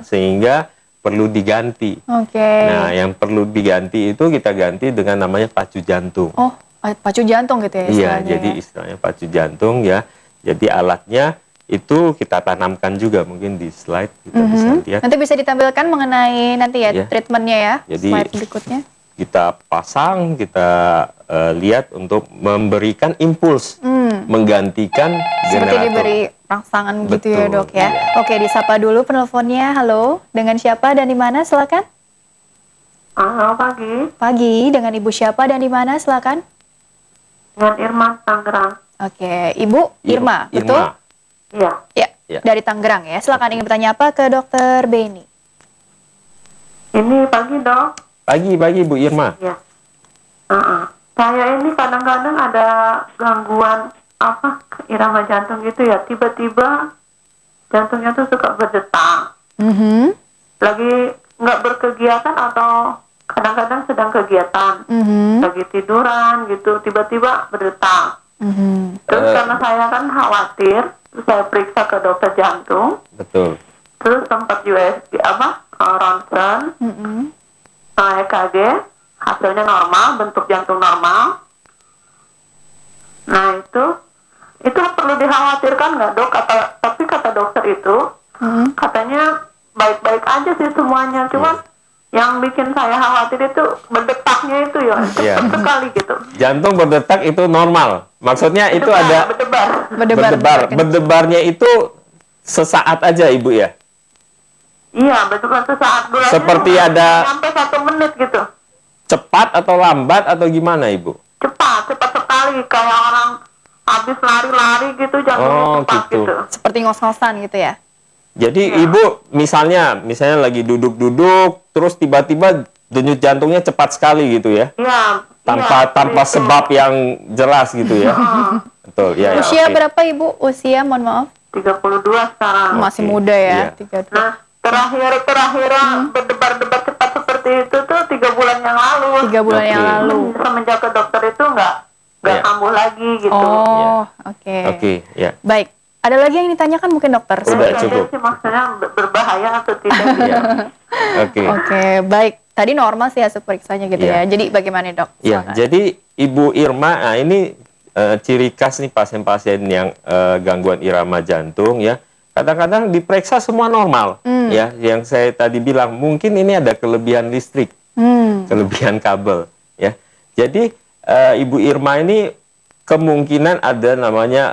sehingga perlu diganti. Nah, yang perlu diganti itu kita ganti dengan namanya pacu jantung. Pacu jantung gitu ya istilahnya. Iya, jadi istilahnya pacu jantung ya. Jadi alatnya itu kita tanamkan juga, mungkin di slide kita bisa lihat. Nanti bisa ditampilkan mengenai nanti ya treatmentnya ya. Jadi slide berikutnya. Kita pasang, kita lihat untuk memberikan impuls, menggantikan generator. Seperti diberi rangsangan gitu ya dok ya. Iya. Oke, disapa dulu penelponnya. Halo, dengan siapa dan di mana? Silakan. Halo, pagi. Pagi, dengan ibu siapa dan di mana? Silakan. Dengan Irma, Tangerang. Oke, Ibu Irma, betul? Iya. Ya, Ya. dari Tangerang ya. Silakan ingin bertanya apa ke Dokter Beni? Ini pagi dok. Pagi Bu Irma. Ya. Saya ini kadang-kadang ada gangguan irama jantung gitu ya. Tiba-tiba jantungnya tuh suka berdetak. Lagi nggak berkegiatan atau kadang-kadang sedang kegiatan. Lagi tiduran gitu, tiba-tiba berdetak. Terus karena saya kan khawatir, terus saya periksa ke dokter jantung. Betul. Terus sempat USG ronsen, EKG, hasilnya normal, bentuk jantung normal. Nah itu perlu dikhawatirkan nggak dok? Tapi kata dokter itu katanya baik-baik aja sih semuanya, cuman yang bikin saya khawatir itu berdetaknya itu ya cepat sekali gitu. Jantung berdetak itu normal. Maksudnya itu ada berdebarnya itu sesaat aja Ibu ya? Iya, berdebar sesaat. Seperti ada sampai 1 menit gitu. Cepat atau lambat atau gimana Ibu? Cepat sekali, kayak orang habis lari-lari gitu, jantungnya cepat gitu. Seperti ngos-ngosan gitu ya? Jadi Ibu misalnya lagi duduk-duduk, terus tiba-tiba denyut jantungnya cepat sekali gitu ya? Iya. Tanpa sebab yang jelas gitu ya? Betul. Ya, Usia berapa Ibu? Usia, mohon maaf. 32 sekarang. Masih muda ya? 32. Nah, terakhir berdebar-debar cepat seperti itu tuh 3 bulan yang lalu. 3 bulan yang lalu. Semenjak ke dokter itu nggak kambuh lagi gitu. Oh, oke. Oke, ya. Baik. Ada lagi yang ditanyakan mungkin dokter? Udah cukup. Sih, maksudnya berbahaya atau tidak? Oke, baik. Tadi normal sih hasil periksanya gitu ya. Jadi bagaimana dok? Ya, Silakan. jadi Ibu Irma, nah ini ciri khas nih pasien-pasien yang gangguan irama jantung ya. Kadang-kadang diperiksa semua normal ya. Yang saya tadi bilang mungkin ini ada kelebihan listrik, kelebihan kabel ya. Jadi Ibu Irma ini kemungkinan ada namanya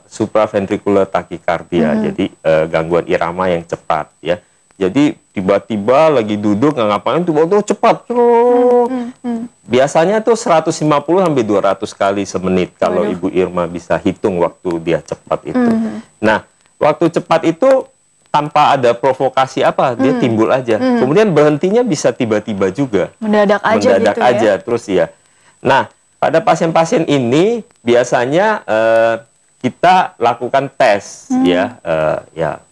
supraventricular tachycardia, jadi gangguan irama yang cepat ya. Jadi tiba-tiba lagi duduk nggak ngapain, tiba-tiba cepat. Biasanya tuh 150 sampai 200 kali semenit kalau Ibu Irma bisa hitung waktu dia cepat itu. Nah, waktu cepat itu tanpa ada provokasi apa, dia timbul aja. Kemudian berhentinya bisa tiba-tiba juga. Mendadak aja Terus ya. Nah, pada pasien-pasien ini biasanya kita lakukan tes ya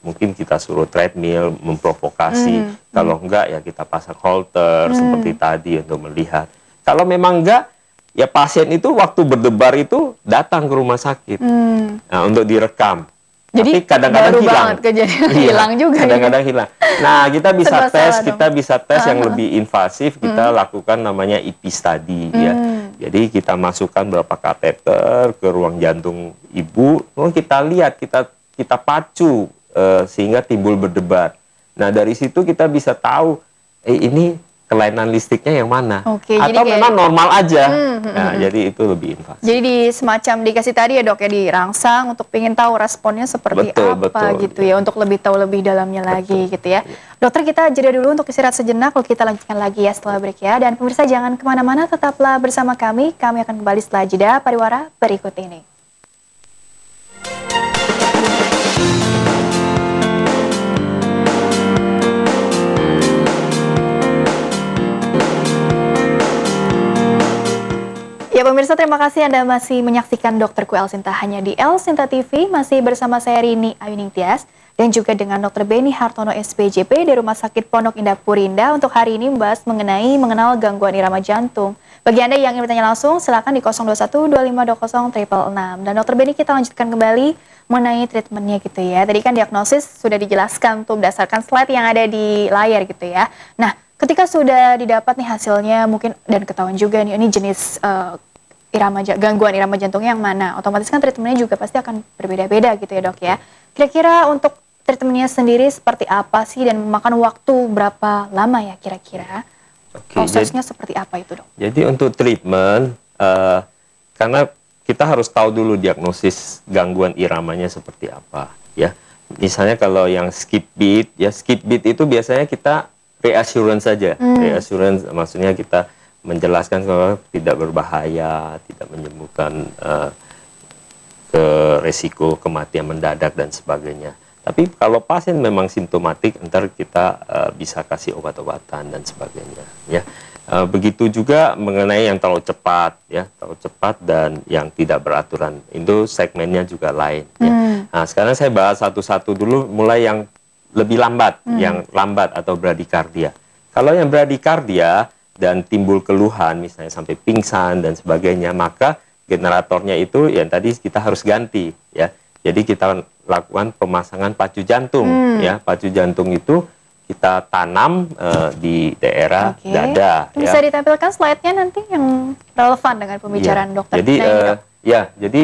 mungkin kita suruh treadmill memprovokasi. Kalau enggak ya kita pasang holter seperti tadi untuk melihat. Kalau memang enggak ya pasien itu waktu berdebar itu datang ke rumah sakit untuk direkam. Jadi tapi kadang-kadang hilang. Hilang juga. Kadang-kadang hilang. Nah, kita bisa tes yang lebih invasif, kita lakukan namanya EP study ya. Jadi kita masukkan berapa kateter ke ruang jantung ibu, lalu kita lihat, kita pacu sehingga timbul berdebar. Nah, dari situ kita bisa tahu ini kelainan listriknya yang mana, atau memang normal aja. Nah, jadi itu lebih invasif. Jadi semacam dikasih tadi ya dok ya, dirangsang untuk pengen tahu responnya seperti apa gitu ya, untuk lebih tahu lebih dalamnya lagi gitu ya. Dokter, kita jeda dulu untuk istirahat sejenak, lalu kita lanjutkan lagi ya setelah break ya. Dan pemirsa jangan kemana-mana, tetaplah bersama kami akan kembali setelah jeda pariwara berikut ini. Ya pemirsa, terima kasih Anda masih menyaksikan Dokterku Elsinta hanya di Elsinta TV. Masih bersama saya Rini Ayuning Tias dan juga dengan Dr. Beni Hartono SPJP dari Rumah Sakit Pondok Indah Purinda untuk hari ini membahas mengenal gangguan irama jantung. Bagi Anda yang ingin bertanya langsung, silakan di 021-2520-666. Dan Dr. Beni, kita lanjutkan kembali mengenai treatmentnya gitu ya. Tadi kan diagnosis sudah dijelaskan tuh berdasarkan slide yang ada di layar gitu ya. Nah, ketika sudah didapat nih hasilnya mungkin dan ketahuan juga nih ini jenis gangguan irama jantung yang mana, otomatis kan treatmentnya juga pasti akan berbeda-beda gitu ya dok ya. Kira-kira untuk treatmentnya sendiri seperti apa sih dan memakan waktu berapa lama ya kira-kira? Prosesnya seperti apa itu dok? Jadi untuk treatment, karena kita harus tahu dulu diagnosis gangguan iramanya seperti apa ya. Misalnya kalau yang skip beat itu biasanya kita reassurance saja. Reassurance maksudnya kita menjelaskan bahwa tidak berbahaya, tidak menyembuhkan ke resiko kematian mendadak dan sebagainya. Tapi kalau pasien memang simptomatik, ntar kita bisa kasih obat-obatan dan sebagainya. Ya, begitu juga mengenai yang terlalu cepat, ya, terlalu cepat dan yang tidak beraturan. Itu segmennya juga lain. Ya. Nah, sekarang saya bahas satu-satu dulu, mulai yang lebih lambat, yang lambat atau bradikardia. Kalau yang bradikardia dan timbul keluhan, misalnya sampai pingsan dan sebagainya, maka generatornya itu yang tadi kita harus ganti, ya. Jadi kita lakukan pemasangan pacu jantung, ya. Pacu jantung itu kita tanam di daerah dada. Bisa ditampilkan slide-nya nanti yang relevan dengan pembicaraan dokter. Jadi, jadi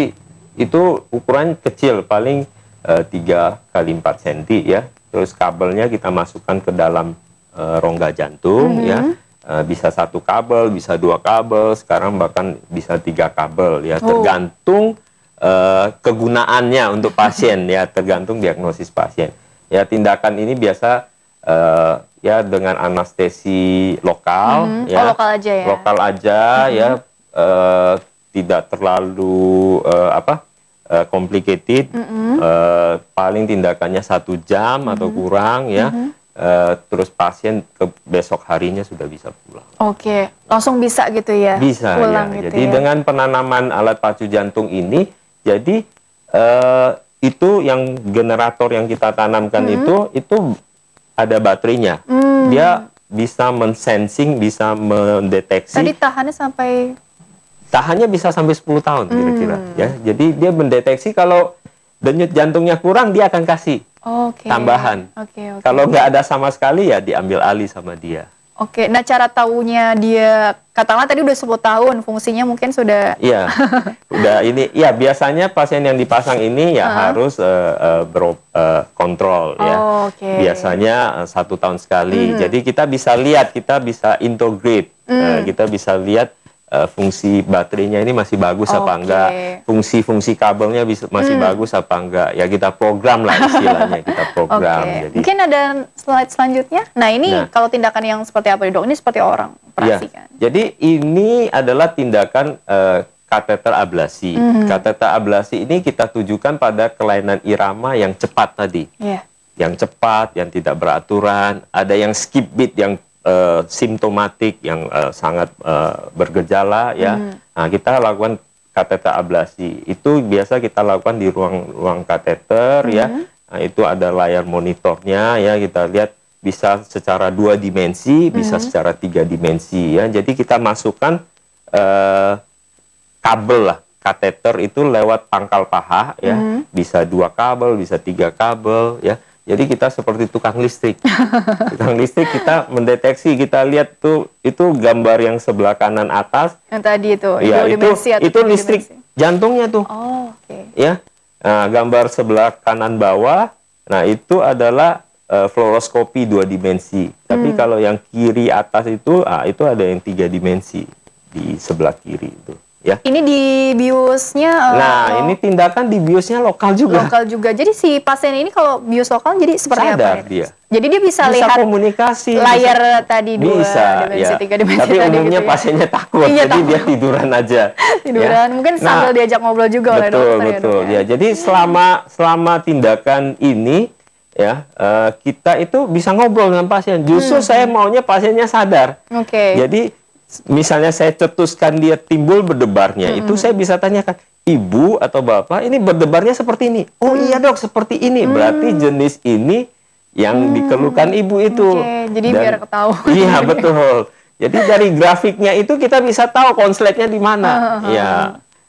itu ukuran kecil, paling 3 kali 4 cm, ya. Terus kabelnya kita masukkan ke dalam rongga jantung, ya. Bisa 1 kabel, bisa 2 kabel, sekarang bahkan bisa 3 kabel, ya. Tergantung kegunaannya untuk pasien, ya, tergantung diagnosis pasien. Ya, tindakan ini biasa ya dengan anestesi lokal, ya, lokal aja, ya. Lokal aja, ya, tidak terlalu complicated, paling tindakannya 1 jam atau kurang, ya. Terus pasien besok harinya sudah bisa pulang. Oke, langsung bisa gitu ya? Bisa, pulang ya. gitu. Jadi ya, dengan penanaman alat pacu jantung ini, jadi itu yang generator yang kita tanamkan itu ada baterainya. Dia bisa mensensing, bisa mendeteksi. Tadi tahannya bisa sampai 10 tahun kira-kira, ya. Jadi dia mendeteksi kalau denyut jantungnya kurang, dia akan kasih tambahan. Kalau nggak ada sama sekali, ya diambil alih sama dia. Oke, nah cara tahunya dia, katakanlah tadi udah 10 tahun, fungsinya mungkin sudah... Iya, udah ini, ya biasanya pasien yang dipasang ini ya harus kontrol, ya. Biasanya 1 tahun sekali. Jadi kita bisa lihat, kita bisa integrate, kita bisa lihat fungsi baterainya ini masih bagus apa enggak, fungsi-fungsi kabelnya masih bagus apa enggak, ya kita program lah istilahnya, kita program. Jadi, mungkin ada slide selanjutnya. Nah ini kalau tindakan yang seperti apa dok? Ini seperti orang operasi kan? Jadi ini adalah tindakan kateter ablasi. Kateter ablasi ini kita tujukan pada kelainan irama yang cepat tadi, yang cepat, yang tidak beraturan, ada yang skip beat, yang simptomatik, yang sangat bergejala, ya. Nah, kita lakukan kateter ablasi. Itu biasa kita lakukan di ruang kateter, ya. Nah, itu ada layar monitornya, ya. Kita lihat bisa secara 2 dimensi, bisa secara 3 dimensi, ya. Jadi kita masukkan kabel lah. Kateter itu lewat pangkal paha, ya. Bisa 2 kabel, bisa 3 kabel, ya. Jadi kita seperti tukang listrik. Tukang listrik, kita mendeteksi, kita lihat tuh, itu gambar yang sebelah kanan atas. Yang tadi itu, ya, itu listrik jantungnya tuh. Ya, nah, gambar sebelah kanan bawah, nah itu adalah fluoroskopi 2 dimensi. Tapi kalau yang kiri atas itu ada yang 3 dimensi di sebelah kiri itu. Ya. Ini di biusnya ini tindakan di biusnya lokal juga. Lokal juga. Jadi si pasien ini kalau bius lokal jadi seperti sadar apa? Dia. Jadi dia bisa lihat komunikasi, layar tadi 2 dimensi, 3 dimensi. Tapi umumnya gitu, pasiennya takut, jadi dia tiduran aja. Tiduran, mungkin sambil diajak ngobrol juga oleh dokter. Betul. Ya, jadi selama tindakan ini, ya, kita itu bisa ngobrol dengan pasien. Justru saya maunya pasiennya sadar. Jadi misalnya saya cetuskan dia timbul berdebarnya, itu saya bisa tanyakan, ibu atau bapak ini berdebarnya seperti ini. Oh iya dok, seperti ini. Berarti jenis ini yang dikeluhkan ibu itu. Jadi biar ketahuan. Iya betul. Jadi dari grafiknya itu kita bisa tahu konsletnya di mana. Ya,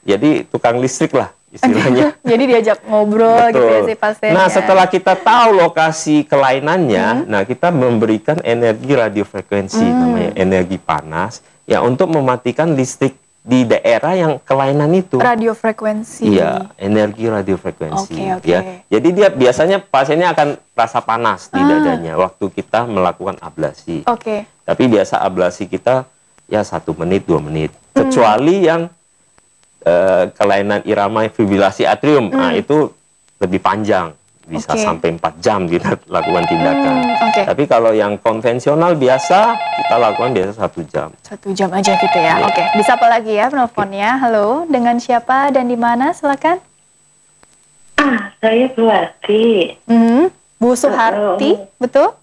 jadi tukang listrik lah istilahnya. Jadi diajak ngobrol gitu ya si pasiennya. Nah, setelah kita tahu lokasi kelainannya, nah kita memberikan energi radiofrekuensi, namanya energi panas, ya, untuk mematikan listrik di daerah yang kelainan itu. Radiofrekuensi. Iya, energi radiofrekuensi. Ya. Jadi dia biasanya pasiennya akan rasa panas di dadanya waktu kita melakukan ablasi. Tapi biasa ablasi kita ya 1 menit, 2 menit. Kecuali yang kelainan irama fibrilasi atrium, nah itu lebih panjang, bisa sampai 4 jam kita lakukan tindakan. Tapi kalau yang konvensional biasa, kita lakukan biasa 1 jam. 1 jam aja gitu ya. Bisa apa lagi ya penelponnya? Halo, dengan siapa dan di mana? Silakan. Saya Bu Wati. Bu Suharti, betul?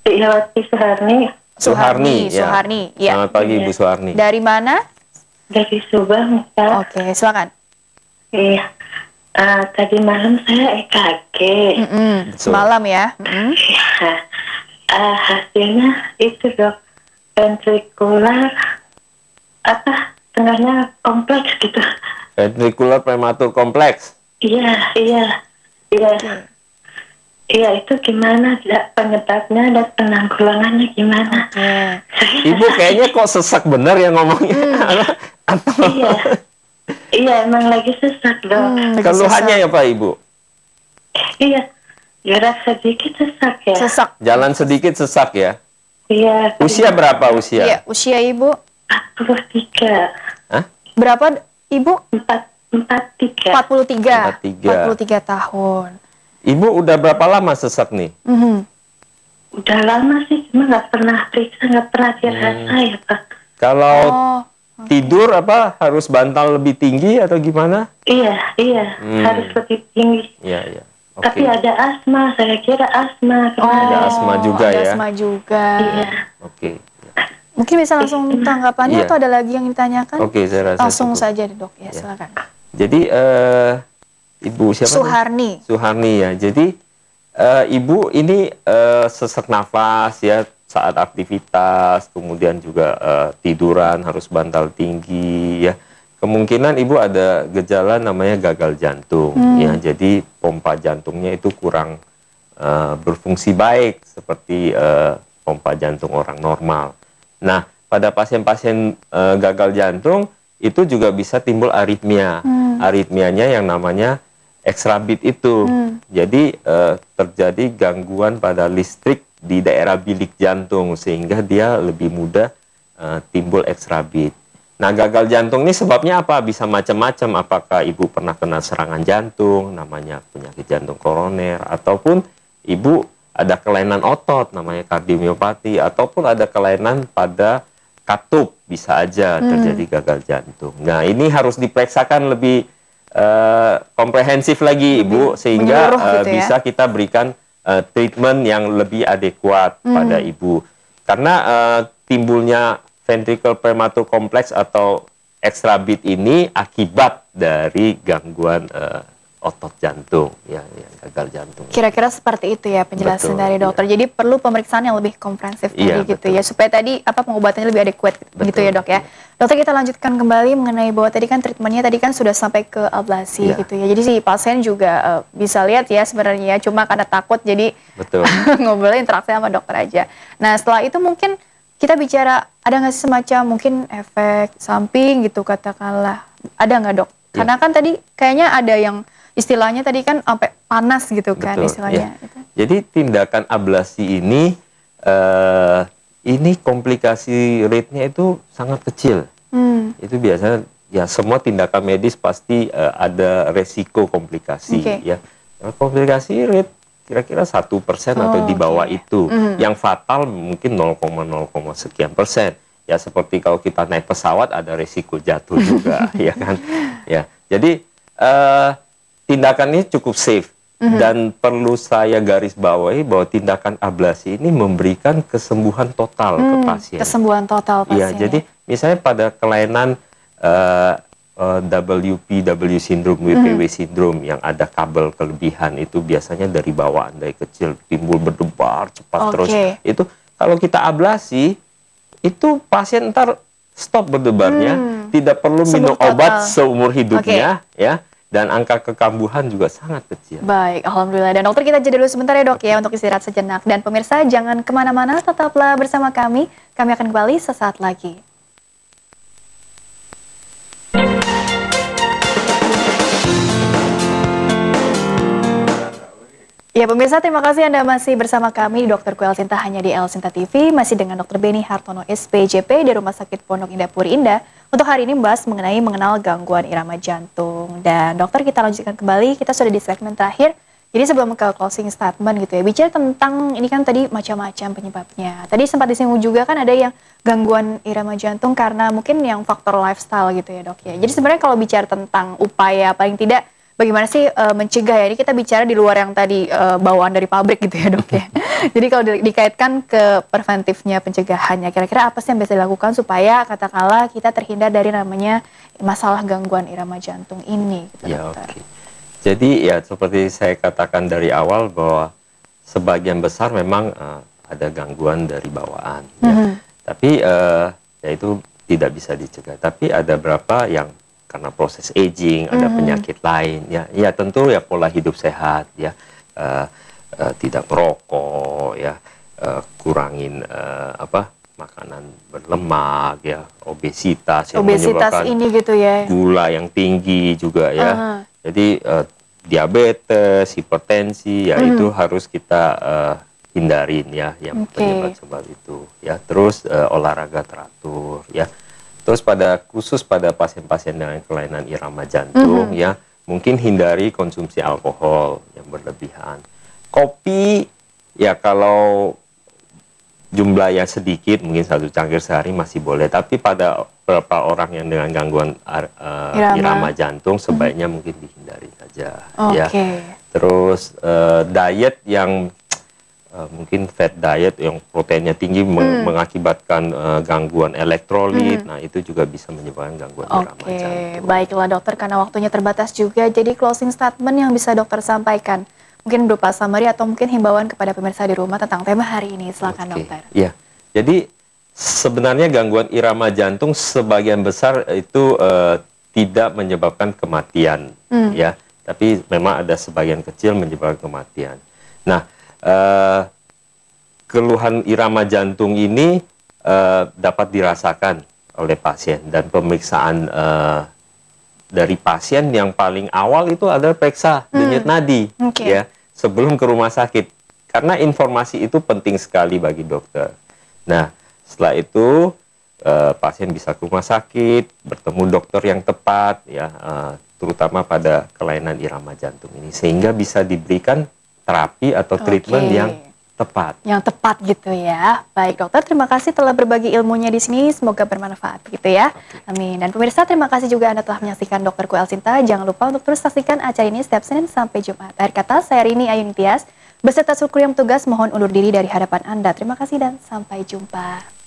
Wati Suharni. Suharni, ya. Suharni, ya. Selamat pagi Bu Suharni. Dari mana? Dari Subang, Pak. Oke, silakan. Iya. Tadi malam saya EKG. Semalam ya. Ya. Hasilnya itu dok, ventrikular tengahnya kompleks gitu. Ventricular prematur kompleks. Iya. Iya, itu gimana penyebabnya dan penanggulangannya gimana? Ibu kayaknya kok sesak bener ya ngomongnya. Iya, emang lagi sesak dok. Keluhannya ya Pak Ibu? Iya, gerak sedikit sesak ya. Sesak. Jalan sedikit sesak ya? Iya. Usia berapa usia? Iya, usia Ibu 43. Hah? berapa Ibu? 43. 43. 43. 43 tahun. Ibu udah berapa lama sesak nih? Udah lama sih, cuma nggak pernah periksa, nggak pernah dirasa ya Pak. Kalau Oh, tidur harus bantal lebih tinggi atau gimana? Iya, harus lebih tinggi. Iya. Oke. Tapi ada asma, saya kira asma. Ada asma juga ada ya? asma juga. Iya. Oke. Mungkin bisa langsung tanggapannya Iya. atau ada lagi yang ditanyakan? Oke, saya rasa Langsung cukup. saja dok, ya silakan. Jadi Ibu siapa? Suharni. Suharni ya. Jadi Ibu ini sesak nafas ya saat aktivitas, kemudian juga tiduran harus bantal tinggi ya. Kemungkinan Ibu ada gejala namanya gagal jantung ya. Jadi pompa jantungnya itu kurang berfungsi baik seperti pompa jantung orang normal. Nah, pada pasien-pasien gagal jantung itu juga bisa timbul aritmia. Aritmianya yang namanya ekstrabit itu. Jadi terjadi gangguan pada listrik di daerah bilik jantung sehingga dia lebih mudah timbul ekstrabit. Nah, gagal jantung ini sebabnya apa? Bisa macam-macam. Apakah Ibu pernah kena serangan jantung, namanya penyakit jantung koroner, ataupun Ibu ada kelainan otot, namanya kardiomiopati, ataupun ada kelainan pada katup, bisa aja terjadi gagal jantung. Nah, ini harus diperiksakan lebih komprehensif lagi Ibu, sehingga menyeluruh gitu ya? bisa kita berikan treatment yang lebih adekuat pada Ibu. Karena timbulnya ventricle prematur kompleks atau ekstrabit ini akibat dari gangguan otot jantung, ya gagal jantung. Kira-kira seperti itu ya penjelasan Betul, dari dokter. Jadi perlu pemeriksaan yang lebih komprehensif tadi Iya, gitu betul. ya, supaya tadi pengobatannya lebih adekuat gitu ya dok ya. Dokter, kita lanjutkan kembali mengenai bahwa tadi kan treatmentnya tadi kan sudah sampai ke ablasi Iya. gitu ya. Jadi si pasien juga bisa lihat ya sebenarnya, cuma karena takut jadi Betul. ngobrolnya interaksi sama dokter aja. Nah setelah itu mungkin kita bicara ada nggak sih semacam mungkin efek samping gitu katakanlah, ada nggak dok? Karena kan tadi kayaknya ada yang istilahnya tadi kan sampai panas gitu kan Betul, istilahnya. ya. Jadi tindakan ablasi ini komplikasi rate-nya itu sangat kecil. Itu biasanya ya semua tindakan medis pasti ada resiko komplikasi ya. Nah, komplikasi rate kira-kira 1% atau di bawah itu. Yang fatal mungkin 0,0 sekian persen. Ya seperti kalau kita naik pesawat ada resiko jatuh juga ya kan. Ya. Jadi tindakan ini cukup safe dan perlu saya garis bawahi bahwa tindakan ablasi ini memberikan kesembuhan total ke pasien. Kesembuhan total pasien. Iya, jadi misalnya pada kelainan WPW syndrome, WPW syndrome yang ada kabel kelebihan itu biasanya dari bawaan dari kecil timbul berdebar cepat terus. Itu kalau kita ablasi itu pasien ntar stop berdebarnya, tidak perlu minum obat seumur hidupnya ya. Dan angka kekambuhan juga sangat kecil. Baik, alhamdulillah. Dan dokter, kita jeda dulu sebentar ya dok ya untuk istirahat sejenak. Dan pemirsa jangan kemana-mana, tetaplah bersama kami. Kami akan kembali sesaat lagi. Ya pemirsa, terima kasih Anda masih bersama kami di Dokter Kuel Sinta hanya di El Sinta TV. Masih dengan Dr. Beni Hartono SPJP dari Rumah Sakit Pondok Indah Puri Indah. Untuk hari ini membahas mengenal gangguan irama jantung. Dan dokter, kita lanjutkan kembali, kita sudah di segmen terakhir. Jadi sebelum ke closing statement gitu ya, bicara tentang ini kan tadi macam-macam penyebabnya. Tadi sempat disinggung juga kan ada yang gangguan irama jantung karena mungkin yang faktor lifestyle gitu ya dok ya. Jadi sebenarnya kalau bicara tentang upaya paling tidak bagaimana sih mencegah ya? Ini kita bicara di luar yang tadi bawaan dari pabrik gitu ya dok ya. Jadi kalau dikaitkan ke preventifnya pencegahannya, kira-kira apa sih yang bisa dilakukan supaya katakanlah kita terhindar dari namanya masalah gangguan irama jantung ini? Gitu, Ya, dokter. oke. Jadi ya seperti saya katakan dari awal bahwa sebagian besar memang ada gangguan dari bawaan. Ya. Tapi ya itu tidak bisa dicegah. Tapi ada berapa yang karena proses aging, ada penyakit lain. Ya, ya tentu ya pola hidup sehat, ya tidak merokok, ya kurangin makanan berlemak, ya obesitas yang menyebabkan ini gitu ya. gula yang tinggi juga ya. Jadi diabetes, hipertensi, ya itu harus kita hindarin ya yang penyebab-sebab itu. Ya terus olahraga teratur, ya. Terus khusus pada pasien-pasien dengan kelainan irama jantung, ya mungkin hindari konsumsi alkohol yang berlebihan. Kopi, ya kalau jumlahnya sedikit, mungkin 1 cangkir sehari masih boleh. Tapi pada beberapa orang yang dengan gangguan irama jantung, sebaiknya mungkin dihindari saja. Ya. Terus diet yang mungkin fat diet yang proteinnya tinggi mengakibatkan gangguan elektrolit, nah itu juga bisa menyebabkan gangguan irama jantung. Baiklah dokter, karena waktunya terbatas juga, jadi closing statement yang bisa dokter sampaikan. Mungkin berupa summary atau mungkin himbauan kepada pemirsa di rumah tentang tema hari ini. Silakan dokter. Ya, jadi sebenarnya gangguan irama jantung sebagian besar itu tidak menyebabkan kematian, ya. Tapi memang ada sebagian kecil menyebabkan kematian. Nah, keluhan irama jantung ini dapat dirasakan oleh pasien, dan pemeriksaan dari pasien yang paling awal itu adalah periksa denyut nadi, ya, sebelum ke rumah sakit, karena informasi itu penting sekali bagi dokter. Nah, setelah itu pasien bisa ke rumah sakit, bertemu dokter yang tepat, ya, terutama pada kelainan irama jantung ini, sehingga bisa diberikan terapi atau treatment yang tepat. Yang tepat gitu ya. Baik dokter, terima kasih telah berbagi ilmunya di sini. Semoga bermanfaat gitu ya. Amin. Dan pemirsa, terima kasih juga Anda telah menyaksikan Dokter Ku Elsinta. Jangan lupa untuk terus saksikan acara ini setiap Senin sampai Jumat. Akhir kata, saya Rini Ayuni Tias beserta seluruh yang tugas mohon undur diri dari hadapan Anda. Terima kasih dan sampai jumpa.